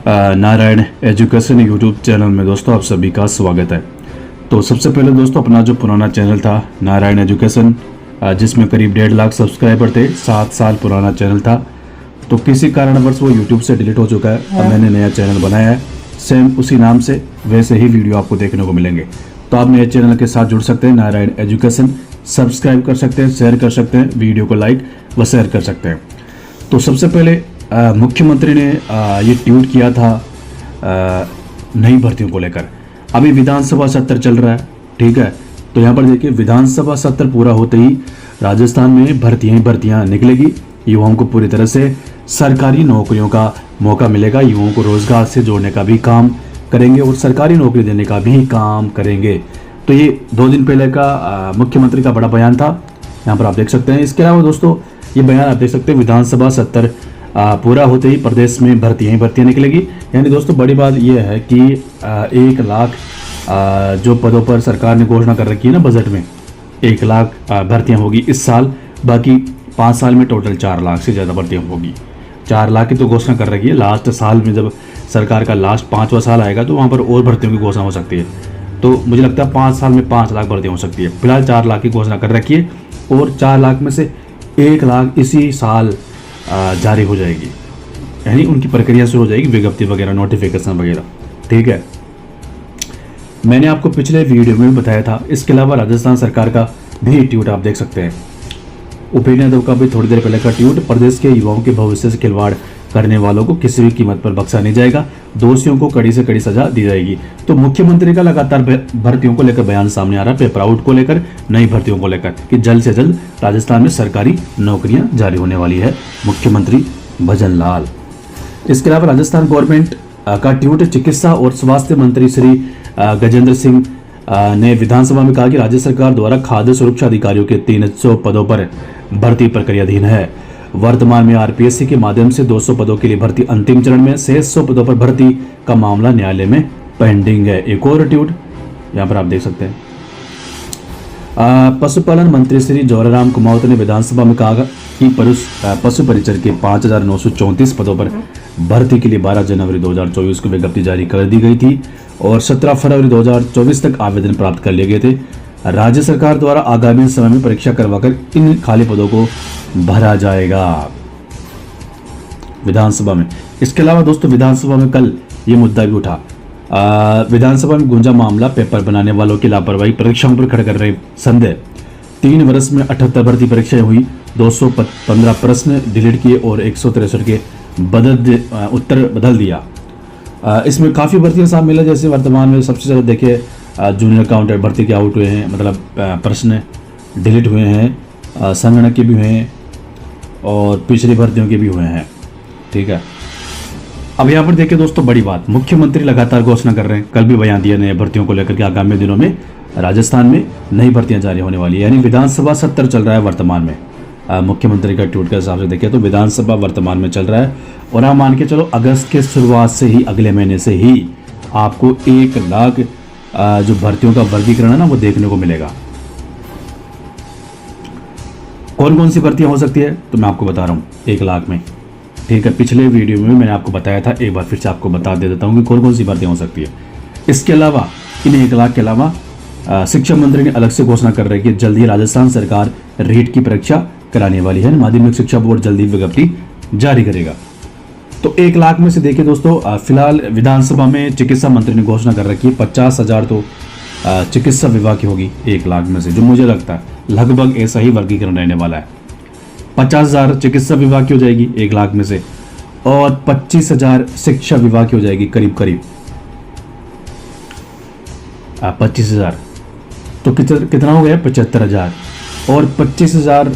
Narayan education YouTube channel में दोस्तों आप सभी का स्वागत है। तो सबसे पहले दोस्तों अपना जो पुराना चैनल था नारायण एजुकेशन, जिसमें करीब 1.5 लाख सब्सक्राइबर थे, 7 साल पुराना चैनल था, तो किसी कारणवश वो यूट्यूब से डिलीट हो चुका है। अब मैंने नया चैनल बनाया है, सेम उसी नाम से वैसे ही वीडियो आपको देखने को मिलेंगे। तो आप नए चैनल के साथ जुड़ सकते हैं, नारायण एजुकेशन, सब्सक्राइब कर सकते हैं, शेयर कर सकते हैं, वीडियो को लाइक व शेयर कर सकते हैं। तो सबसे पहले मुख्यमंत्री ने ये ट्वीट किया था नई भर्तियों को लेकर। अभी विधानसभा सत्र चल रहा है, ठीक है। तो यहाँ पर देखिए, विधानसभा सत्र पूरा होते ही राजस्थान में भर्तियां निकलेगी। युवाओं को पूरी तरह से सरकारी नौकरियों का मौका मिलेगा। युवाओं को रोजगार से जोड़ने का भी काम करेंगे और सरकारी नौकरी देने का भी काम करेंगे। तो ये 2 दिन पहले का मुख्यमंत्री का बड़ा बयान था, यहाँ पर आप देख सकते हैं। इसके अलावा दोस्तों ये बयान आप देख सकते हैं, विधानसभा सत्र पूरा होते ही प्रदेश में भर्तियां निकलेगी। यानी दोस्तों बड़ी बात यह है कि 1 लाख जो पदों पर सरकार ने घोषणा कर रखी है ना बजट में, 1 लाख भर्तियां होगी इस साल। बाकी 5 साल में टोटल 4 लाख से ज़्यादा भर्तियां होगी। 4 लाख की तो घोषणा कर रखी है। लास्ट साल में जब सरकार का लास्ट 5वां साल आएगा तो वहाँ पर और भर्तियों की घोषणा हो सकती है। तो मुझे लगता है 5 साल में 5 लाख भर्तियाँ हो सकती है। फिलहाल 4 लाख की घोषणा कर रखी है और 4 लाख में से 1 लाख इसी साल जारी हो जाएगी। यानी उनकी प्रक्रिया शुरू हो जाएगी, विज्ञप्ति वगैरह, नोटिफिकेशन वगैरह, ठीक है। मैंने आपको पिछले वीडियो में भी बताया था। इसके अलावा राजस्थान सरकार का भी ट्वीट आप देख सकते हैं। उपेंद्र यादव का भी थोड़ी देर पहले का ट्वीट, प्रदेश के युवाओं के भविष्य से खिलवाड़ करने वालों को किसी भी कीमत पर बख्शा नहीं जाएगा, दोषियों को कड़ी से कड़ी सजा दी जाएगी। तो मुख्यमंत्री का लगातार भर्तियों को लेकर बयान सामने आ रहा है, पेपर आउट को लेकर, नई भर्तियों को लेकर, कि जल्द से जल्द राजस्थान में सरकारी नौकरियां जारी होने वाली है, मुख्यमंत्री भजन लाल। इसके अलावा राजस्थान गवर्नमेंट का ट्वीट, चिकित्सा और स्वास्थ्य मंत्री श्री गजेंद्र सिंह ने विधानसभा में कहा कि राज्य सरकार द्वारा खाद्य सुरक्षा अधिकारियों के 300 पदों पर भर्ती प्रक्रियाधीन है। वर्तमान में आरपीएससी के माध्यम से 200 पदों के लिए भर्ती अंतिम चरण में, 600 पदों पर भर्ती का मामला न्यायालय में पेंडिंग है। एक और ट्वीट यहाँ पर आप देख सकते हैं। पशुपालन मंत्री श्री जोराराम कुमावत ने विधानसभा में कहा कि पशु परिचर के 5,934 पदों पर भर्ती के लिए 12 जनवरी 2024 को विज्ञप्ति जारी कर दी गई थी और 17 फरवरी 2024 तक आवेदन प्राप्त कर लिए गए थे। राज्य सरकार द्वारा आगामी समय में परीक्षा करवाकर इन खाली पदों को भरा जाएगा विधानसभा में। इसके अलावा दोस्तों विधानसभा में कल ये मुद्दा भी उठा। विधानसभा में गूंजा मामला, पेपर बनाने वालों की लापरवाही, परीक्षाओं पर खड़े कर रहे संदेह। 3 वर्ष में 78 भर्ती परीक्षाएं हुई, 215 प्रश्न डिलीट किए और 163 के उत्तर बदल दिया। इसमें काफ़ी भर्तियां शामिल है। जैसे वर्तमान में सबसे ज़्यादा देखिए जूनियर अकाउंटेंट भर्ती के आउट हुए हैं, मतलब प्रश्न डिलीट हुए हैं, संगणक के भी हुए हैं और पिछली भर्तियों के भी हुए हैं, ठीक है। अब यहाँ पर देखिए दोस्तों बड़ी बात, मुख्यमंत्री लगातार घोषणा कर रहे हैं, कल भी बयान दिया नए भर्तियों को लेकर के आगामी दिनों में राजस्थान में नई भर्तियां जारी होने वाली है। यानी विधानसभा सत्र चल रहा है वर्तमान में। मुख्यमंत्री का ट्वीट के हिसाब से देखिए तो विधानसभा वर्तमान में चल रहा है और आप मान के चलो अगस्त के शुरुआत से ही, अगले महीने से ही आपको 1 लाख जो भर्तियों का वर्गीकरण है ना वो देखने को मिलेगा। कौन कौन सी भर्तियां हो सकती है तो मैं आपको बता रहा हूँ 1 लाख में, ठीक है। पिछले वीडियो में मैंने आपको बताया था, एक बार फिर से आपको बता देता हूँ कि कौन कौन सी भर्तियां हो सकती है। इसके अलावा इन 1 लाख के अलावा शिक्षा मंत्री ने अलग से घोषणा कर रही है कि जल्द ही राजस्थान सरकार रीट की परीक्षा कराने वाली है। माध्यमिक शिक्षा बोर्ड जल्दी विज्ञप्ति जारी करेगा। तो 1 लाख में से देखिए दोस्तों, फिलहाल विधानसभा में चिकित्सा मंत्री ने घोषणा कर रखी है 50,000 तो चिकित्सा विभाग की होगी 1 लाख में से, जो मुझे लगता है लगभग ऐसा ही वर्गीकरण रहने वाला है। 50,000 चिकित्सा विभाग की हो जाएगी 1 लाख में से और 25,000 शिक्षा विभाग की हो जाएगी, करीब 25,000 तो कितना हो गया 75,000 और 25,000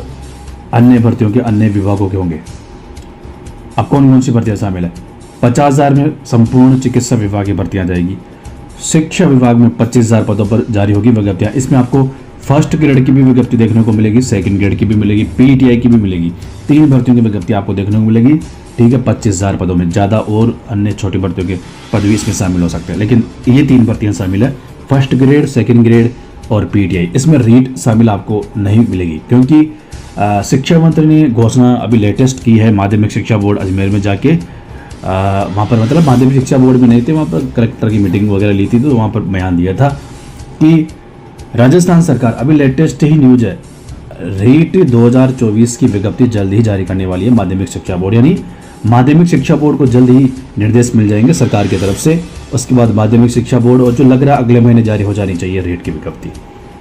अन्य भर्तियों के अन्य विभागों के होंगे। अब कौन कौन सी भर्तियां शामिल है? 50,000 में संपूर्ण चिकित्सा विभाग की भर्तियां आ जाएगी। शिक्षा विभाग में 25,000 पदों पर जारी होगी विज्ञप्तियां। इसमें आपको फर्स्ट ग्रेड की भी विज्ञप्ति देखने को मिलेगी, सेकंड ग्रेड की भी मिलेगी, पीटीआई की भी मिलेगी। 3 भर्तियों की विज्ञप्ति आपको देखने को मिलेगी, ठीक है। 25,000 पदों में ज़्यादा और अन्य छोटी भर्तियों के पद भी इसमें शामिल हो सकते हैं, लेकिन ये 3 भर्तियां शामिल है, फर्स्ट ग्रेड, सेकेंड ग्रेड और पीटीआई। इसमें रीट शामिल आपको नहीं मिलेगी क्योंकि शिक्षा मंत्री ने घोषणा अभी लेटेस्ट की है माध्यमिक शिक्षा बोर्ड अजमेर में जाके वहाँ पर मतलब माध्यमिक शिक्षा बोर्ड में नहीं थे, वहाँ पर कलेक्टर की मीटिंग वगैरह ली थी, तो वहाँ पर बयान दिया था कि राजस्थान सरकार, अभी लेटेस्ट ही न्यूज है, रीट 2024 की विज्ञप्ति जल्द ही जारी करने वाली है माध्यमिक शिक्षा बोर्ड, यानी माध्यमिक शिक्षा बोर्ड को जल्द ही निर्देश मिल जाएंगे सरकार की तरफ से। उसके बाद माध्यमिक शिक्षा बोर्ड, और जो लग रहा है अगले महीने जारी हो जानी चाहिए रीट की विज्ञप्ति,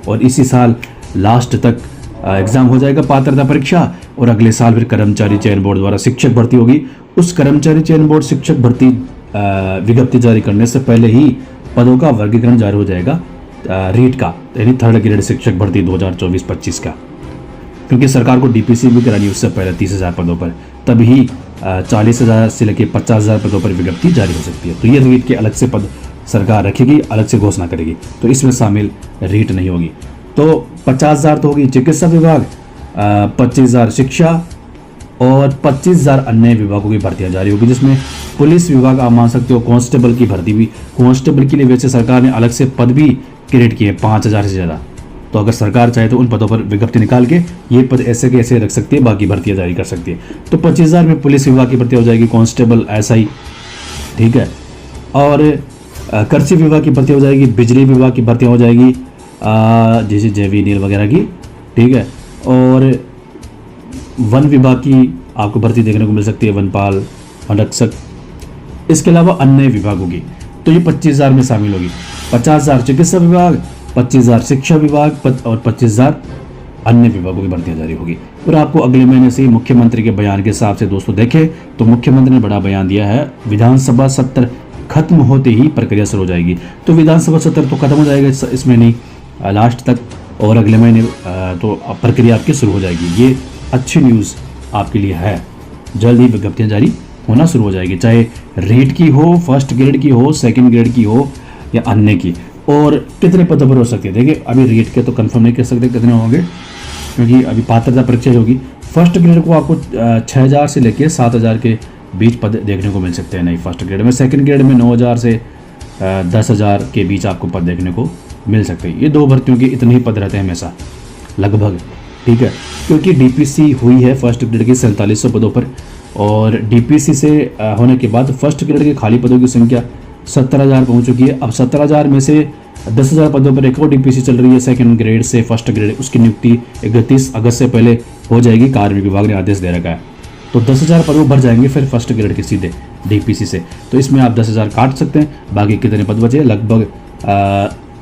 और इसी साल लास्ट तक एग्जाम हो जाएगा, पात्रता परीक्षा, और अगले साल फिर कर्मचारी चयन बोर्ड द्वारा शिक्षक भर्ती होगी। उस कर्मचारी चयन बोर्ड शिक्षक भर्ती विज्ञप्ति जारी करने से पहले ही पदों का वर्गीकरण जारी हो जाएगा रीट का, यानी थर्ड ग्रेड शिक्षक भर्ती 2024-25 का, क्योंकि सरकार को डीपीसी भी करानी उससे पहले 30,000 पदों पर, तभी 40,000 से लेकर 50,000 पदों पर विज्ञप्ति जारी हो सकती है। तो ये रीट के अलग से पद सरकार रखेगी, अलग से घोषणा करेगी, तो इसमें शामिल रीट नहीं होगी। तो 50,000 तो होगी चिकित्सा विभाग, 25,000 शिक्षा और 25,000 अन्य विभागों की भर्तियां जारी होगी, जिसमें पुलिस विभाग आप मान सकते हो कांस्टेबल की भर्ती भी, कांस्टेबल के लिए वैसे सरकार ने अलग से पद भी क्रिएट किए 5,000 से ज़्यादा। तो अगर सरकार चाहे तो उन पदों पर विज्ञप्ति निकाल के ये पद ऐसे के ऐसे रख सकती है, बाकी भर्तियां जारी कर सकती है। तो 25,000 में पुलिस विभाग की भर्ती हो जाएगी, कांस्टेबल, एसआई, ठीक है, और कृषि विभाग की भर्ती हो जाएगी, बिजली विभाग की भर्ती हो जाएगी, जैसे जैवी नील वगैरह की, ठीक है, और वन विभाग की आपको भर्ती देखने को मिल सकती है, वनपाल, वनरक्षक, इसके अलावा अन्य विभागों की। तो ये 25,000 में शामिल होगी। 50,000 चिकित्सा विभाग, 25,000 शिक्षा विभाग और 25,000 अन्य विभागों की भर्तियां जारी होगी। और आपको अगले महीने से ही मुख्यमंत्री के बयान के हिसाब से दोस्तों देखें तो मुख्यमंत्री ने बड़ा बयान दिया है, विधानसभा सत्र खत्म होते ही प्रक्रिया शुरू हो जाएगी। तो विधानसभा सत्र तो खत्म हो जाएगा इसमें नहीं, लास्ट तक, और अगले महीने तो प्रक्रिया आपकी शुरू हो जाएगी। ये अच्छी न्यूज़ आपके लिए है, जल्द ही विज्ञप्तियाँ जारी होना शुरू हो जाएगी, चाहे रीट की हो, फर्स्ट ग्रेड की हो, सेकंड ग्रेड की हो या अन्य की। और कितने पदों पर हो सकती है, देखिए अभी रीट के तो कंफर्म नहीं कर सकते कितने होंगे, क्योंकि अभी पात्रता परीक्षा होगी। फर्स्ट ग्रेड को आपको 6,000 से लेकर 7,000 के बीच पद देखने को मिल सकते हैं नहीं फर्स्ट ग्रेड में। सेकंड ग्रेड में 9,000 से 10,000 के बीच आपको पद देखने को मिल सकते हैं। ये दो भर्तियों के इतने ही पद रहते हैं हमेशा लगभग, ठीक है, क्योंकि डीपीसी हुई है फर्स्ट ग्रेड के 4700 पदों पर, और डीपीसी से होने के बाद फर्स्ट ग्रेड के खाली पदों की संख्या 17,000 पहुंच चुकी है। अब 17,000 में से 10,000 पदों पर एक और डीपीसी चल रही है सेकंड ग्रेड से फर्स्ट ग्रेड, उसकी नियुक्ति 31 अगस्त से पहले हो जाएगी, कार्मिक विभाग ने आदेश दे रखा है। तो 10,000 पद भर जाएंगे फिर फर्स्ट ग्रेड के सीधे डीपीसी से। तो इसमें आप 10,000 काट सकते हैं, बाकी कितने पद बचे, लगभग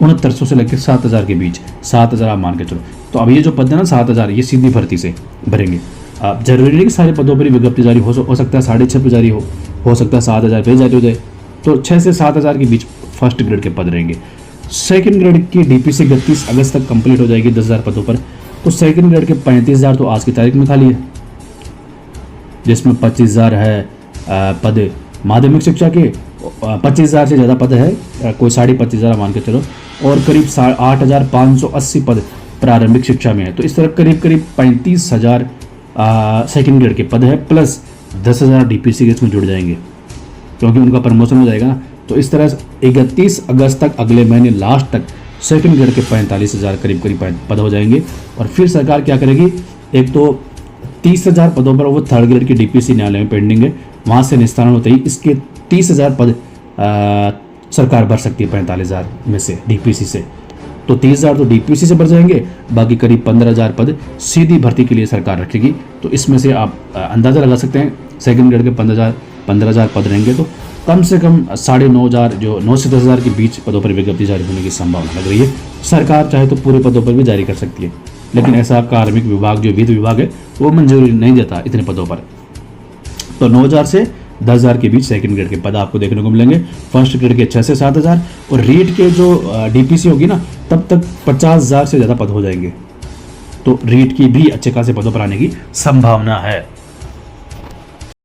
6900 से लेकर 7,000 के बीच, 7,000 आप मान के चलो। तो अब ये जो पद है ना 7,000, ये सीधी भर्ती से भरेंगे। अब जरूरी नहीं कि सारे पदों पर ही विज्ञप्ति जारी हो सकता है 6.5 पे जारी हो सकता है 7,000 पे जारी हो जाए। तो 6 से 7,000 के बीच फर्स्ट ग्रेड के पद रहेंगे। सेकंड ग्रेड की डीपीसी 31 अगस्त तक कंप्लीट हो जाएगी 10,000 पदों पर। तो सेकंड ग्रेड के 35,000 तो आज की तारीख में खाली है, जिसमें 25,000 है पद माध्यमिक शिक्षा के, 25,000 से ज़्यादा पद है, कोई 25,500 मान के चलो, और करीब 8,580 पद प्रारंभिक शिक्षा में है। तो इस तरह करीब 35,000 सेकंड ग्रेड के पद है, प्लस 10,000 डीपीसी के इसमें जुड़ जाएंगे क्योंकि उनका प्रमोशन हो जाएगा ना। तो इस तरह 31 अगस्त तक, अगले महीने लास्ट तक सेकंड ग्रेड के 45,000 करीब पद हो जाएंगे। और फिर सरकार क्या करेगी, एक तो 30,000 पदों पर वो थर्ड ग्रेड की डीपीसी न्यायालय में पेंडिंग है, वहाँ से निस्तारण होते ही इसके 30,000 पद सरकार भर सकती है 45,000 में से डीपीसी से। तो 30,000 तो डीपीसी से भर जाएंगे, बाकी करीब 15,000 पद सीधी भर्ती के लिए सरकार रखेगी। तो इसमें से आप अंदाज़ा लगा सकते हैं सेकंड ग्रेड के 15,000 पद रहेंगे, तो कम से कम 9,500 जो 9 से 10,000 के बीच पदों पर विज्ञप्ति जारी होने की संभावना लग रही है। सरकार चाहे तो पूरे पदों पर भी जारी कर सकती है, लेकिन ऐसा कार्मिक विभाग जो वित्त विभाग है वो मंजूरी नहीं देता इतने पदों पर। तो 9,000 से 10,000 के बीच सेकंड ग्रेड के पद आपको देखने को मिलेंगे, फर्स्ट ग्रेड के 6 से 7,000, और रीट के जो डीपीसी होगी ना तब तक 50,000 से ज़्यादा पद हो जाएंगे। तो रीट की भी अच्छे खासे पदों पर आने की संभावना है।